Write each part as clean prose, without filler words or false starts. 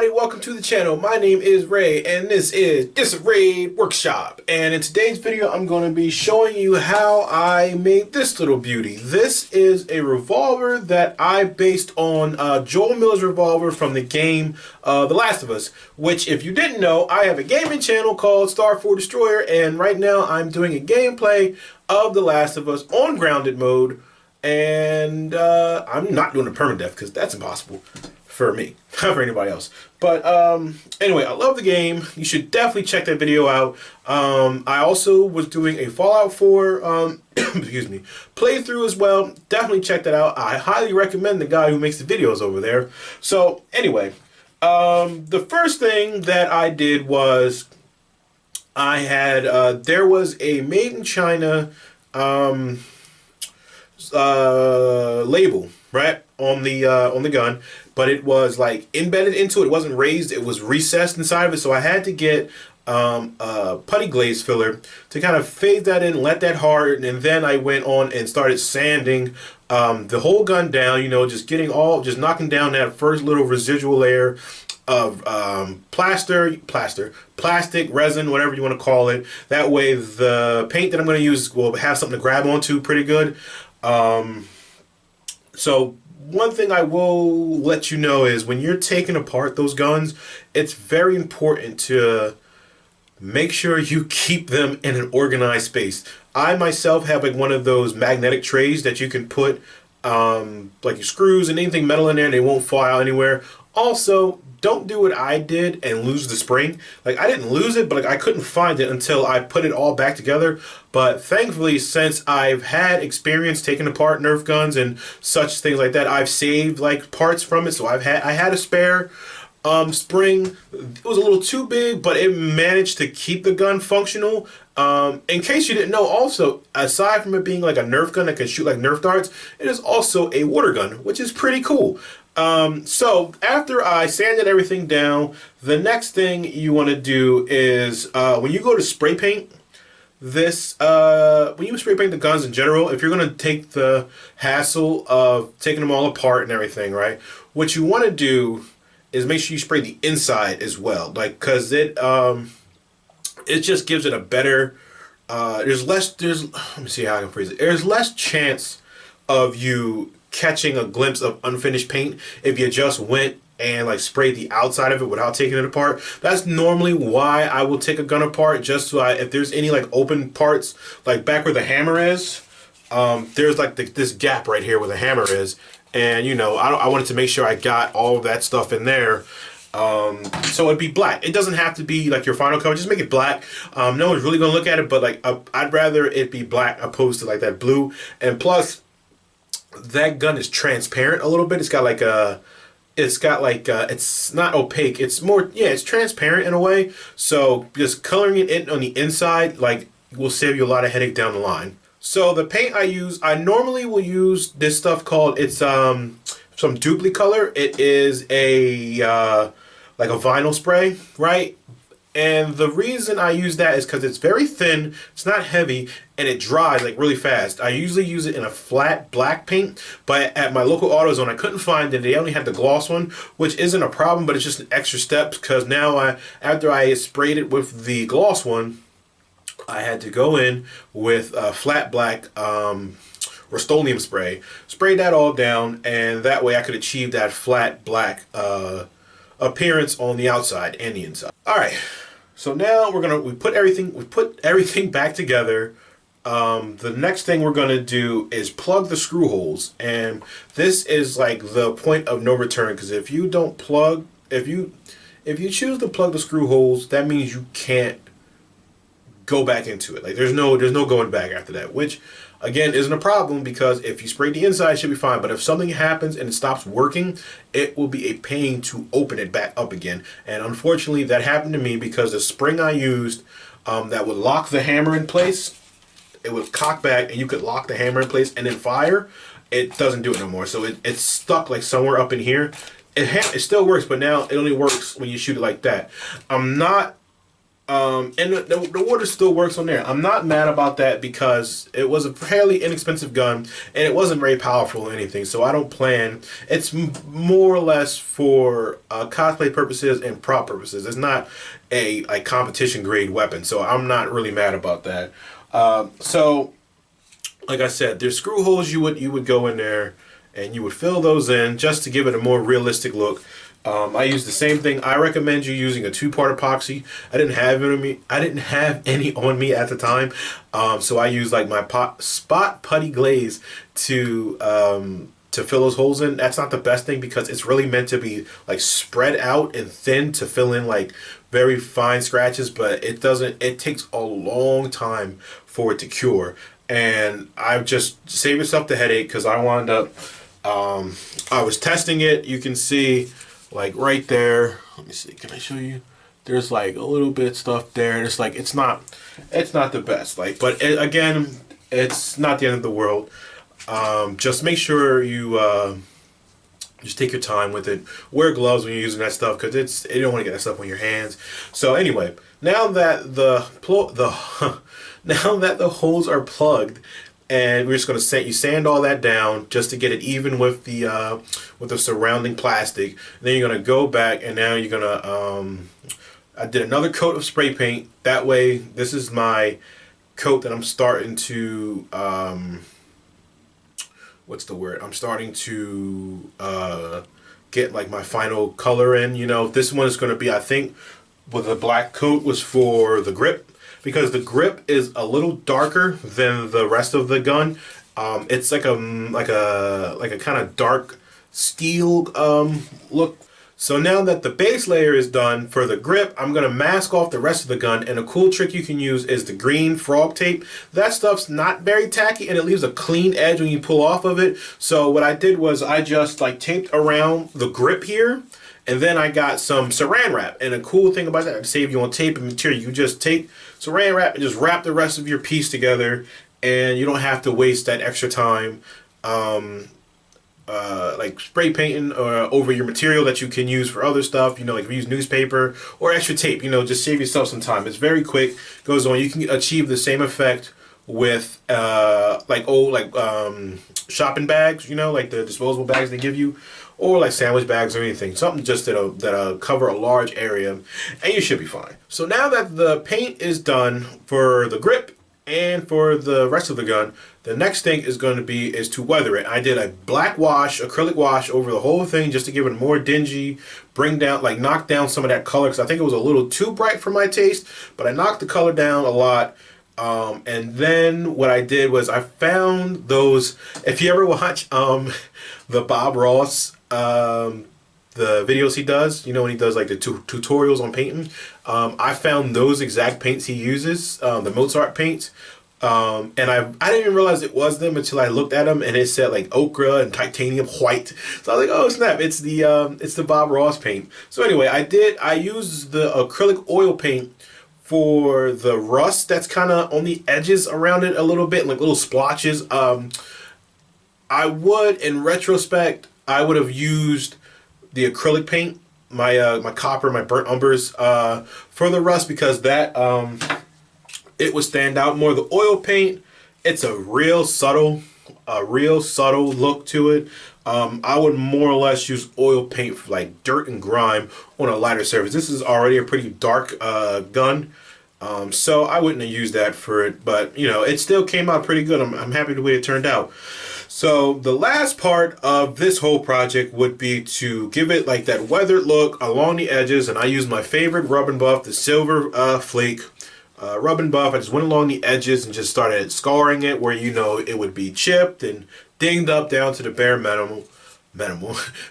everybody, welcome to the channel. My name is Ray and this is Disarrayed Workshop. And in today's video I'm going to be showing you how I made this little beauty. This is a revolver that I based on Joel Miller's revolver from the game The Last of Us, which if you didn't know, I have a gaming channel called Star4 Destroyer, and right now I'm doing a gameplay of The Last of Us on grounded mode. And I'm not doing a permadeath because that's impossible for me, not for anybody else. But anyway, I love the game. You should definitely check that video out. I also was doing a Fallout 4 excuse me, playthrough as well. Definitely check that out. I highly recommend the guy who makes the videos over there. So anyway, the first thing that I did was I had there was a made in China label right on the gun, but it was like embedded into it. It wasn't raised, it was recessed inside of it. So I had to get putty glaze filler to kind of fade that in, let that harden, and then I went on and started sanding the whole gun down, you know, just knocking down that first little residual layer of plastic, resin, whatever you want to call it. That way the paint that I'm going to use will have something to grab onto pretty good. So one thing I will let you know is when you're taking apart those guns, it's very important to make sure you keep them in an organized space. I myself have like one of those magnetic trays that you can put like your screws and anything metal in there and they won't fall out anywhere. Also, don't do what I did and lose the spring. Like, I didn't lose it, but like I couldn't find it until I put it all back together. But thankfully, since I've had experience taking apart Nerf guns and such things like that, I've saved like parts from it. So I had a spare spring. It was a little too big, but it managed to keep the gun functional. In case you didn't know, also, aside from it being like a Nerf gun that can shoot like Nerf darts, it is also a water gun, which is pretty cool. So after I sanded everything down, the next thing you want to do is when you go to spray paint this, when you spray paint the guns in general, if you're going to take the hassle of taking them all apart and everything, right, what you want to do is make sure you spray the inside as well, like, because it just gives it a better, let me see how I can phrase it, there's less chance of you catching a glimpse of unfinished paint if you just went and like sprayed the outside of it without taking it apart. That's normally why I will take a gun apart, just so if there's any like open parts, like back where the hammer is, there's like this gap right here where the hammer is, and you know, I wanted to make sure I got all of that stuff in there. So it'd be black. It doesn't have to be like your final cover, just make it black. No one's really gonna look at it, but like I'd rather it be black opposed to like that blue. And plus, that gun is transparent a little bit. It's not opaque. It's more, yeah, it's transparent in a way. So just coloring it in on the inside, like, will save you a lot of headache down the line. So the paint I use, I normally will use this stuff called, it's some Duplicolor. It is a like a vinyl spray, right? And the reason I use that is because it's very thin, it's not heavy, and it dries like really fast. I usually use it in a flat black paint, but at my local AutoZone I couldn't find it. They only had the gloss one, which isn't a problem, but it's just an extra step because now after I sprayed it with the gloss one, I had to go in with a flat black Rust-Oleum spray, spray that all down, and that way I could achieve that flat black appearance on the outside and the inside. All right, so now we put everything back together. The next thing we're gonna do is plug the screw holes, and this is like the point of no return, because if you don't plug, if you choose to plug the screw holes, that means you can't go back into it. Like there's no going back after that, which again isn't a problem because if you spray the inside, it should be fine. But if something happens and it stops working, it will be a pain to open it back up again. And unfortunately, that happened to me because the spring I used that would lock the hammer in place, it would cock back and you could lock the hammer in place and then fire. It doesn't do it no more. So it's stuck like somewhere up in here. It still works, but now it only works when you shoot it like that. I'm not And the water still works on there. I'm not mad about that because it was a fairly inexpensive gun and it wasn't very powerful or anything. So I don't plan. It's more or less for cosplay purposes and prop purposes. It's not a competition grade weapon. So I'm not really mad about that. So like I said, there's screw holes you would go in there and you would fill those in just to give it a more realistic look. I use the same thing. I recommend you using a two-part epoxy. I didn't have it on me. I didn't have any on me at the time, so I used like my spot putty glaze to fill those holes in. That's not the best thing because it's really meant to be like spread out and thin to fill in like very fine scratches, but it doesn't. It takes a long time for it to cure, and I've just saved yourself the headache because I wound up. I was testing it. You can see. Like right there, let me see, can I show you? There's like a little bit of stuff there. It's like, it's not the best. Like, but again, it's not the end of the world. Just make sure you just take your time with it. Wear gloves when you're using that stuff because you don't want to get that stuff on your hands. So anyway, now that now that the holes are plugged, and we're just going to sand all that down just to get it even with the surrounding plastic. And then you're going to go back and now you're going to I did another coat of spray paint. That way, this is my coat that I'm starting to what's the word? I'm starting to get like my final color in. You know, this one is going to be, I think, with the black coat was for the grip. Because the grip is a little darker than the rest of the gun. It's like a kind of dark steel look. So now that the base layer is done for the grip, I'm going to mask off the rest of the gun. And a cool trick you can use is the green frog tape. That stuff's not very tacky and it leaves a clean edge when you pull off of it. So what I did was I just like taped around the grip here. And then I got some saran wrap. And a cool thing about that, to save you on tape and material, you just take saran wrap and just wrap the rest of your piece together. And you don't have to waste that extra time like spray painting over your material that you can use for other stuff. You know, like if you use newspaper or extra tape, you know, just save yourself some time. It's very quick, goes on. You can achieve the same effect with like old shopping bags, you know, like the disposable bags they give you. Or like sandwich bags or anything. Something just that'll cover a large area and you should be fine. So now that the paint is done for the grip and for the rest of the gun, the next thing is going to be is to weather it. I did a black wash, acrylic wash over the whole thing just to give it more dingy, bring down, like knock down some of that color because I think it was a little too bright for my taste, but I knocked the color down a lot. And then what I did was I found those, if you ever watch the Bob Ross the videos he does, you know, when he does like the tutorials on painting, I found those exact paints he uses, the Mozart paints, and I didn't even realize it was them until I looked at them and it said like ochre and titanium white. So I was like, oh snap, it's the Bob Ross paint. So anyway, I used the acrylic oil paint for the rust that's kind of on the edges around it a little bit, like little splotches. I would, in retrospect, I would have used the acrylic paint, my my copper, my burnt umbers, for the rust because that it would stand out more. The oil paint, it's a real subtle look to it. I would more or less use oil paint for like dirt and grime on a lighter surface. This is already a pretty dark gun, so I wouldn't have used that for it. But you know, it still came out pretty good. I'm happy the way it turned out. So the last part of this whole project would be to give it like that weathered look along the edges, and I used my favorite rub and buff, the Silver Flake rub and buff. I just went along the edges and just started scarring it where, you know, it would be chipped and dinged up down to the bare metal,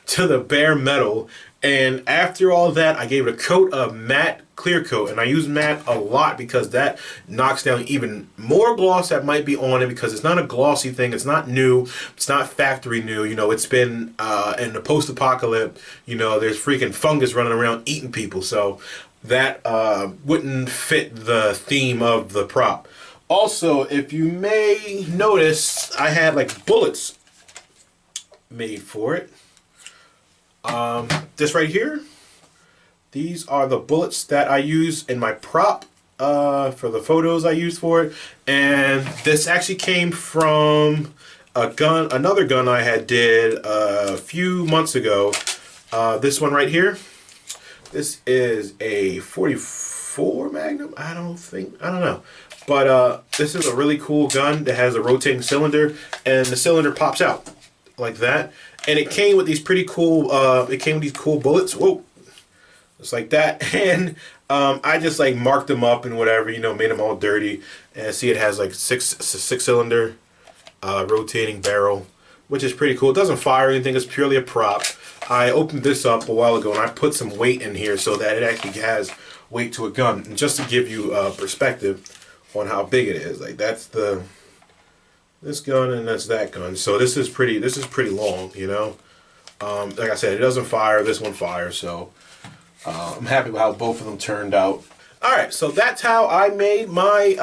to the bare metal. And after all that, I gave it a coat of matte clear coat, and I use matte a lot because that knocks down even more gloss that might be on it because it's not a glossy thing. It's not new. It's not factory new. You know, it's been in the post-apocalypse, you know, there's freaking fungus running around eating people. So that wouldn't fit the theme of the prop. Also, if you may notice, I had like bullets made for it. This right here, these are the bullets that I use in my prop. for the photos I used for it. And this actually came from another gun I had did a few months ago. This one right here. This is a 44 Magnum. I don't know. But this is a really cool gun that has a rotating cylinder, and the cylinder pops out like that. And it came with these pretty cool. It came with these cool bullets. Whoa, just like that. And I just like marked them up and whatever, you know, made them all dirty. And see, it has like six cylinder rotating barrel, which is pretty cool. It doesn't fire or anything. It's purely a prop. I opened this up a while ago and I put some weight in here so that it actually has weight to a gun. And just to give you perspective on how big it is, like that's this gun and that's that gun. So this is pretty long, you know. Like I said, it doesn't fire. This one fires. So I'm happy with how both of them turned out. All right, so that's how I made my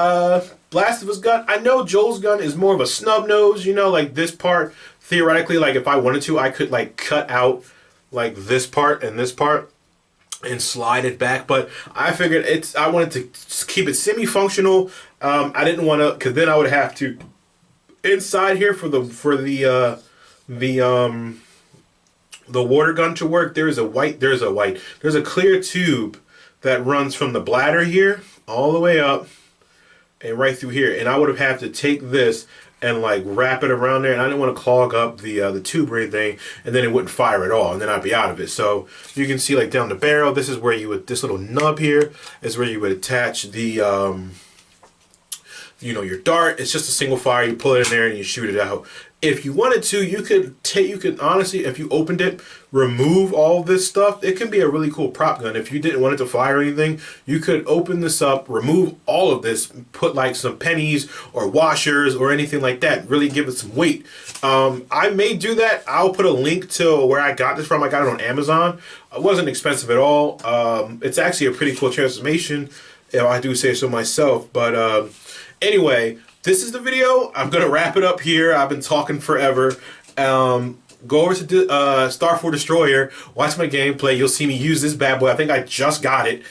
Last of Us gun. I know Joel's gun is more of a snub nose, you know, like this part. Theoretically, like if I wanted to, I could like cut out like this part and slide it back. But I figured I wanted to keep it semi-functional. I didn't want to, because then I would have to inside here for the water gun to work. There's a clear tube that runs from the bladder here all the way up and right through here, and I would have had to take this and like wrap it around there, and I didn't want to clog up the tube or anything, and then it wouldn't fire at all, and then I'd be out of it. So you can see like down the barrel, this is where you would, this little nub here is where you would attach the you know, your dart. It's just a single fire. You pull it in there and you shoot it out. If you wanted to, you could honestly, if you opened it, remove all this stuff. It can be a really cool prop gun. If you didn't want it to fire anything, you could open this up, remove all of this, put like some pennies or washers or anything like that. Really give it some weight. I may do that. I'll put a link to where I got this from. I got it on Amazon. It wasn't expensive at all. It's actually a pretty cool transformation, if I do say so myself. But anyway, this is the video. I'm going to wrap it up here. I've been talking forever. Go over to Star 4 Destroyer, watch my gameplay. You'll see me use this bad boy. I think I just got it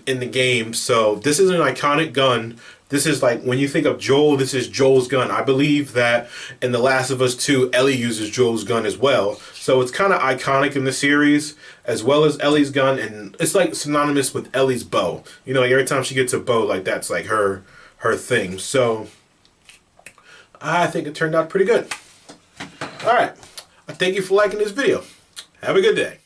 in the game. So this is an iconic gun. This is like, when you think of Joel, this is Joel's gun. I believe that in The Last of Us 2, Ellie uses Joel's gun as well. So it's kind of iconic in the series, as well as Ellie's gun. And it's like synonymous with Ellie's bow. You know, every time she gets a bow, like that's like her thing. So I think it turned out pretty good. All right. I thank you for liking this video. Have a good day.